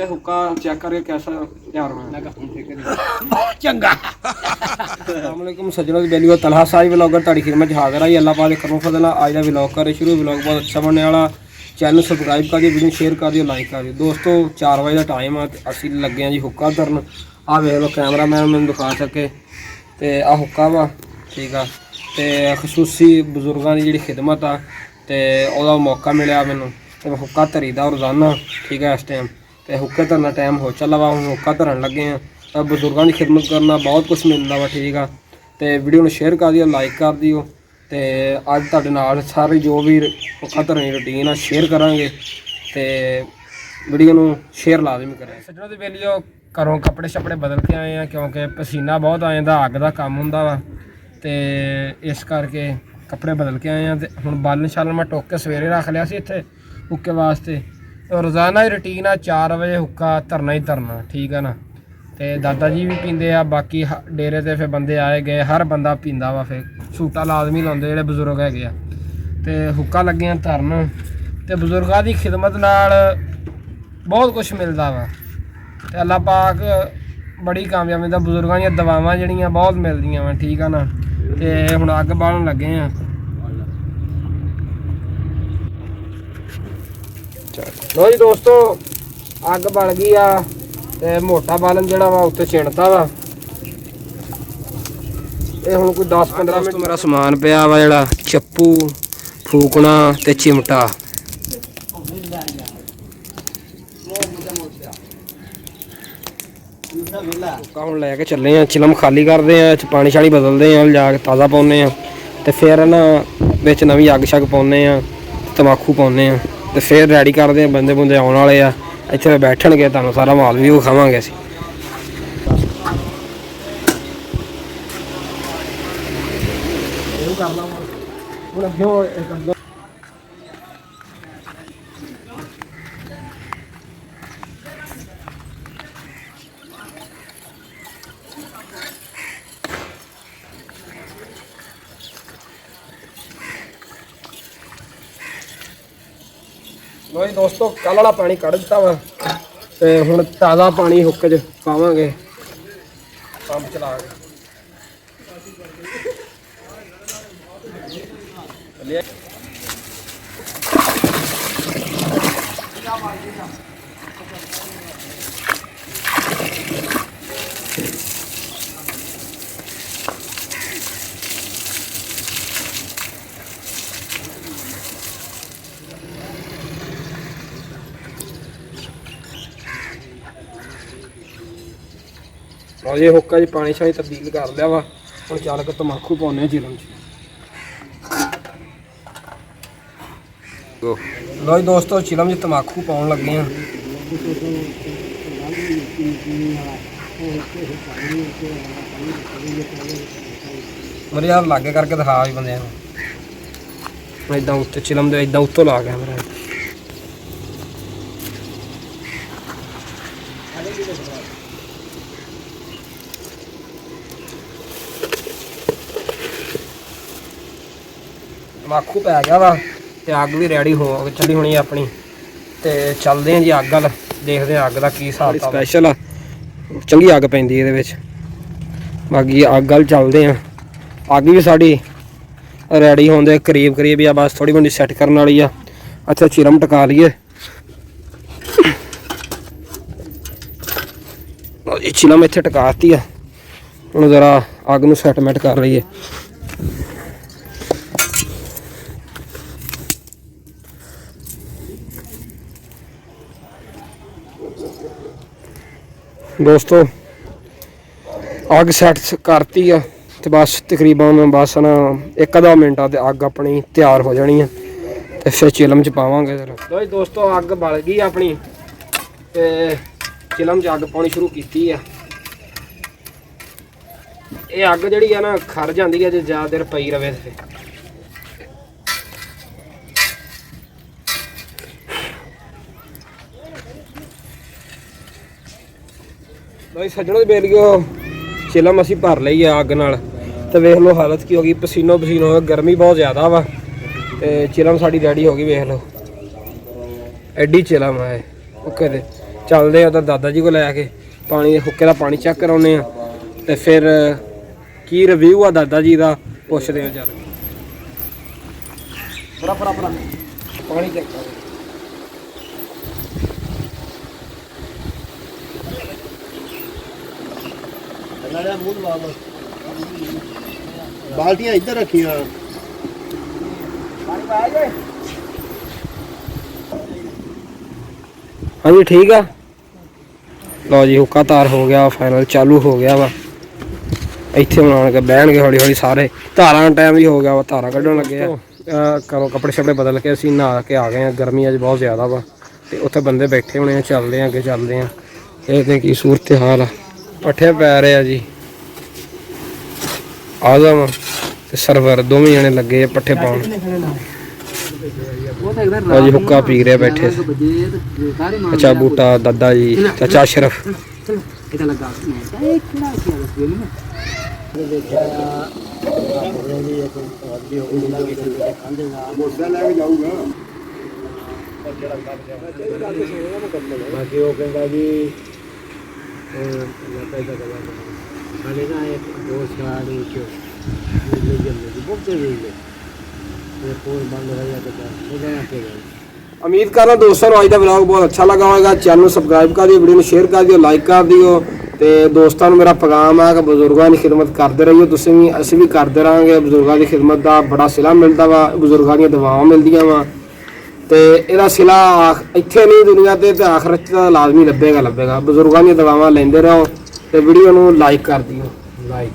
करेंगे हुक्का चेक करके कैसा तैयार होना चंगा अस्सलामुअलैकुम सज्जनों बेलियो तलहा साहिब व्लॉगर ਤੁਹਾਡੀ ਖਿਦਮਤ 'ਚ ਹਾਜ਼ਰ ਆਈ ਅੱਲਾਹ ਪਾਕ ਦੇ ਕਰਮ ਫਜ਼ਲ ਨਾਲ ਅੱਜ ਦਾ ਵਲੌਗ ਕਰ ਸ਼ੁਰੂ ਵਲੌਗ ਬਹੁਤ ਅੱਛਾ ਬਣਨੇ ਵਾਲਾ ਚੈਨਲ ਸਬਸਕ੍ਰਾਈਬ ਕਰ ਦਿਓ ਵੀਡੀਓ ਸ਼ੇਅਰ ਕਰ ਦਿਓ ਲਾਈਕ ਕਰ ਦਿਓ ਦੋਸਤੋ 4 ਵਜੇ ਦਾ ਟਾਈਮ ਆ ਤੇ ਅਸੀਂ ਲੱਗੇ ਆ ਜੀ ਹੁੱਕਾ ਧਰਨ ਆ ਵੇਖ ਲਓ ਕੈਮਰਾਮੈਨ ਮੈਨੂੰ ਦਿਖਾ ਸਕੇ ਤੇ ਆ ਹੁੱਕਾ ਵਾ ਠੀਕ ਆ ਤੇ ਖਸੂਸੀ ਬਜ਼ੁਰਗਾਂ ਦੀ ਜਿਹੜੀ ਖਿਦਮਤ ਆ ਤੇ ਉਹਦਾ ਮੌਕਾ ਮਿਲਿਆ ਮੈਨੂੰ ਤੇ ਹੁੱਕਾ ਧਰੀਦਾ ਰੋਜ਼ਾਨਾ ਠੀਕ ਹੈ ਇਸ ਟਾਈਮ ਤੇ ਹੁੱਕੇ ਧਰਨ ਟਾਈਮ ਹੋ ਚੱਲਾ ਵਾ ਹੁਣ ਹੁੱਕਾ ਧਰਨ ਲੱਗੇ ਆ ਬਜ਼ੁਰਗਾਂ ਦੀ ਖਿਦਮਤ ਕਰਨਾ ਬਹੁਤ ਕੁਝ ਮਿਲਦਾ ਵਾ ਠੀਕ ਆ ਤੇ ਵੀਡੀਓ ਨੂੰ ਸ਼ੇਅਰ ਕਰ ਦਿਓ ਲਾਈਕ ਕਰ ਦਿਓ ਤੇ ਅੱਜ ਤੁਹਾਡੇ ਨਾਲ ਸਾਰੇ ਜੋ ਵੀ ਹੁੱਕਾ ਧਰਨ ਦੀ ਰੁਟੀਨ ਆ ਸ਼ੇਅਰ ਕਰਾਂਗੇ ਤੇ ਵੀਡੀਓ ਨੂੰ ਸ਼ੇਅਰ ਲਾਜ਼ਮੀ ਕਰਿਓ ਸੱਜਣੋਂ ਦੇ ਵੇਲਿਓ ਘਰੋਂ ਕੱਪੜੇ ਛੱਪੜੇ ਬਦਲ ਕੇ ਆਏ ਆ ਕਿਉਂਕਿ ਪਸੀਨਾ ਬਹੁਤ ਆ ਜਾਂਦਾ ਅੱਗ ਦਾ ਕੰਮ ਹੁੰਦਾ ਵਾ ਤੇ ਇਸ ਕਰਕੇ ਕੱਪੜੇ ਬਦਲ ਕੇ ਆਏ ਆ ਤੇ ਹੁਣ ਬਾਲਣ ਛਾਲਣ ਮੈਂ ਟੋਕ ਕੇ ਸਵੇਰੇ ਰੱਖ ਲਿਆ ਸੀ ਇੱਥੇ ਹੁੱਕੇ ਵਾਸਤੇ ਰੋਜ਼ਾਨਾ ਦੀ ਰੁਟੀਨ ਆ 4 ਵਜੇ ਹੁੱਕਾ ਧਰਨਾ ਹੀ ਧਰਨਾ ਠੀਕ ਆ ਨਾ ਤੇ ਦਾਦਾ ਜੀ ਵੀ ਪੀਂਦੇ ਆ ਬਾਕੀ ਡੇਰੇ ਤੇ ਫਿਰ ਬੰਦੇ ਆਏ ਗਏ ਹਰ ਬੰਦਾ ਪੀਂਦਾ ਵਾ ਫਿਰ ਸੂਟਾ ਲਾਜ਼ਮੀ ਲਾਉਂਦੇ ਜਿਹੜੇ ਬਜ਼ੁਰਗ ਹੈਗੇ ਆ ਤੇ ਹੁੱਕਾ ਲੱਗੇ ਆ ਧਰਨ ਤੇ ਬਜ਼ੁਰਗਾਂ ਦੀ ਖਿਦਮਤ ਨਾਲ ਬਹੁਤ ਕੁਝ ਮਿਲਦਾ ਵਾ ਤੇ ਅੱਲਾਹ ਪਾਕ ਬੜੀ ਕਾਮਯਾਬੀ ਦਾ ਬਜ਼ੁਰਗਾਂ ਦੀਆਂ ਦਵਾਵਾਂ ਜਿਹੜੀਆਂ ਬਹੁਤ ਮਿਲਦੀਆਂ ਵਾ ਠੀਕ ਆ ਨਾ ਤੇ ਹੁਣ ਅੱਗ ਬਾਲਣ ਲੱਗੇ ਆ ਲੋ ਜੀ ਦੋਸਤੋ ਅੱਗ ਬਲ ਗਈ ਆ ਤੇ ਮੋਟਾ ਬਾਲਣ ਜਿਹੜਾ ਵਾ ਉੱਤੇ ਛਿਣਤਾ ਵਾ ਇਹ ਹੁਣ ਕੋਈ 10-15 ਮਿੰਟ ਮੇਰਾ ਸਮਾਨ ਪਿਆ ਵਾ ਜਿਹੜਾ ਚੱਪੂ ਫੂਕਣਾ ਤੇ ਚਿਮਟਾ ਹੁਣ ਲੈ ਕੇ ਚੱਲੇ ਆ ਚਿਲਮ ਖਾਲੀ ਕਰਦੇ ਆ ਪਾਣੀ ਛਾਣੀ ਬਦਲਦੇ ਆ ਲਿਜਾ ਕੇ ਤਾਜ਼ਾ ਪਾਉਂਦੇ ਆ ਤੇ ਫਿਰ ਨਾ ਵਿੱਚ ਨਵੀਂ ਅੱਗ ਛੱਗ ਪਾਉਂਦੇ ਆ ਤਮਾਕੂ ਪਾਉਂਦੇ ਆ ਤੇ ਫਿਰ ਰੈਡੀ ਕਰਦੇ ਆ ਬੰਦੇ ਬੁੰਦੇ ਆਉਣ ਵਾਲੇ ਆ ਇੱਥੇ ਬੈਠਣਗੇ ਤੁਹਾਨੂੰ ਸਾਰਾ ਮਾਲ ਵੀ ਵਿਖਾਵਾਂਗੇ ਅਸੀਂ ਲੋ ਜੀ ਦੋਸਤੋ ਕੱਲ੍ਹ ਵਾਲਾ ਪਾਣੀ ਕੱਢ ਦਿੱਤਾ ਵਾ ਤੇ ਹੁਣ ਤਾਜ਼ਾ ਪਾਣੀ ਹੁੱਕ 'ਚ ਪਾਵਾਂਗੇ ਪੰਪ ਚਲਾ ਕੇ ਇਹ ਹੁੱਕਾ ਜੀ ਪਾਣੀ ਛਾਣੀ ਤਬਦੀਲ ਕਰ ਲਿਆ ਵਾ ਹੁਣ ਚੱਲ ਕੇ ਤਮਾਕੂ ਪਾਉਂਦੇ ਆ ਚਿਲਮ 'ਚ ਲੋ ਜੀ ਦੋਸਤੋ ਚਿਲਮ 'ਚ ਤਮਾਕੂ ਪਾਉਣ ਲੱਗੇ ਆ ਮੇਰੇ ਯਾਰ ਲਾਗੇ ਕਰਕੇ ਦਿਖਾ ਵੀ ਬੰਦਿਆਂ ਨੂੰ ਇਦਾਂ ਉੱਤੇ ਚਿਲਮ ਦੇ ਇਦਾਂ ਉੱਤੋਂ ਲਾ ਗਿਆ ਮੇਰਾ ਤਮਾਕੂ ਪੈ ਗਿਆ ਵਾ ਤੇ ਅੱਗ ਵੀ ਰੈਡੀ ਹੋ ਚੱਲੀ ਹੋਣੀ ਆਪਣੀ ਤੇ ਚੱਲਦੇ ਆ ਜੀ ਅੱਗ ਵੱਲ ਦੇਖਦੇ ਆ ਅੱਗ ਦਾ ਕੀ ਹਿਸਾਬ ਸਪੈਸ਼ਲ ਆ ਚੰਗੀ ਅੱਗ ਪੈਂਦੀ ਇਹਦੇ ਵਿੱਚ ਬਾਕੀ ਅੱਗ ਵੱਲ ਚੱਲਦੇ ਆ ਅੱਗ ਵੀ ਸਾਡੀ ਰੈਡੀ ਹੋਣ ਦੇ ਕਰੀਬ ਆ ਬਸ ਥੋੜੀ ਬੰਦੀ ਸੈੱਟ ਕਰਨ ਵਾਲੀ ਆ ਅੱਛਾ ਚਿਰਮ ਟਕਾ ਲਈਏ ਇਹ ਚਿਲਮ ਇੱਥੇ ਟਕਾਤੀ ਆ ਹੁਣ ਜ਼ਰਾ ਅੱਗ ਨੂੰ ਸੈਟਮੈਂਟ ਕਰ ਲਈਏ ਦੋਸਤੋ ਅੱਗ ਸੈੱਟ ਕਰਤੀ ਆ ਤੇ ਬਸ ਤਕਰੀਬਨ ਬਸ ਨਾ 1-2 ਮਿੰਟਾਂ ਤੇ ਅੱਗ ਆਪਣੀ ਤਿਆਰ ਹੋ ਜਾਣੀ ਆ ਤੇ ਫਿਰ ਚਿਲਮ 'ਚ ਪਾਵਾਂਗੇ ਲੋ ਜੀ ਦੋਸਤੋ ਅੱਗ ਬਲ ਗਈ ਆਪਣੀ ਤੇ ਚਿਲਮ 'ਚ ਅੱਗ ਪਾਉਣੀ ਸ਼ੁਰੂ ਕੀਤੀ ਆ ਇਹ ਅੱਗ ਜਿਹੜੀ ਆ ਨਾ ਖਰ ਜਾਂਦੀ ਆ ਜੇ ਜ਼ਿਆਦਾ ਦੇਰ ਪਈ ਰਵੇ ਤੇ ਲੋ ਜੀ ਸੱਜਣੋਂ ਦੇ ਬੇਲੀਓ ਚਿਲਮ ਅਸੀਂ ਭਰ ਲਈ ਆ ਅੱਗ ਨਾਲ ਤੇ ਵੇਖ ਲਓ ਹਾਲਤ ਕੀ ਹੋ ਗਈ ਪਸੀਨੋ ਪਸੀਨ ਹੋ ਗਿਆ ਗਰਮੀ ਬਹੁਤ ਜ਼ਿਆਦਾ ਵਾ ਤੇ ਚਿਲਮ ਸਾਡੀ ਰੈਡੀ ਹੋ ਗਈ ਵੇਖ ਲਓ ਐਡੀ ਚਿਲਮ ਹੈ ਓਕੇ ਤੇ ਚੱਲਦੇ ਆ ਉਧਰ ਦਾਦਾ ਜੀ ਕੋਲ ਲੈ ਕੇ ਪਾਣੀ ਹੁੱਕੇ ਦਾ ਪਾਣੀ ਚੈੱਕ ਕਰਾਉਂਦੇ ਆ ਤੇ ਫਿਰ ਕੀ ਰਿਵਿਊ ਆ ਦਾਦਾ ਜੀ ਦਾ ਪੁੱਛਦੇ ਆ ਚੱਲ ਬੜਾ ਪਾਣੀ ਚੈੱਕ ਕਰ ਬਾਲਟੀਆਂ ਇੱਧਰ ਰੱਖੀਆਂ ਹਾਂਜੀ ਠੀਕ ਆ ਲਓ ਜੀ ਹੁੱਕਾ ਤਾਰ ਹੋ ਗਿਆ ਫਾਈਨਲ ਚਾਲੂ ਹੋ ਗਿਆ ਵਾ ਇੱਥੇ ਬਣਾਉਣ ਕੇ ਬਹਿਣਗੇ ਹੌਲੀ ਹੌਲੀ ਸਾਰੇ ਧਾਰਾਂ ਦਾ ਟਾਈਮ ਵੀ ਹੋ ਗਿਆ ਵਾ ਧਾਰਾਂ ਕੱਢਣ ਲੱਗੇ ਆ ਕਰੋ ਕੱਪੜੇ ਛੱਪੜੇ ਬਦਲ ਕੇ ਅਸੀਂ ਨਹਾ ਕੇ ਆ ਗਏ ਆ ਗਰਮੀ ਅੱਜ ਬਹੁਤ ਜ਼ਿਆਦਾ ਵਾ ਤੇ ਉੱਥੇ ਬੰਦੇ ਬੈਠੇ ਹੋਣੇ ਆ ਚੱਲਦੇ ਆ ਅੱਗੇ ਚੱਲਦੇ ਆ ਦੇਖਦੇ ਕੀ ਸੂਰਤ ਹਾਲ ਆ ਪੱਠੇ ਪੈ ਰਹੇ ਆ ਜੀ ਆਜ਼ਮ ਤੇ ਸਰਵਰ ਦੋਵੇਂ ਜਣੇ ਲੱਗੇ ਆ ਪੱਠੇ ਪਾਉਣ ਜੀ ਹੁੱਕਾ ਪੀ ਰਿਹਾ ਬੈਠੇ ਅੱਛਾ ਬੂਟਾ ਦਾਦਾ ਜੀ ਚਾਚਾ ਅਸ਼ਰਫ ਬਾਕੀ ਉਹ ਕਹਿੰਦਾ ਜੀ ਹਾਲੇ ਨਾ ਇੱਕ ਦੋ ਸਾਲ ਵਿੱਚ उम्मीद कर रहा दोस्तों अज का ब्लॉग बहुत अच्छा लगा होगा चैनल सबसक्राइब कर दियो वीडियो में शेयर कर दियो लाइक कर दियो तो दोस्तों मेरा पैगाम है कि बुजुर्गों की खिदमत करते रहिए तुसीं भी असीं भी करते रहेंगे बुजुर्गों की खिदमत का बड़ा सिला मिलता वा बुजुर्गों दी दुआवां मिलदियां वा तो इहदा सिला इत्थे नहीं दुनिया ते आखिरत च लाजमी लभेगा बुजुर्गों दी दुआवां लैंदे रहो तो वीडियो नूं लाइक कर दियो लाइक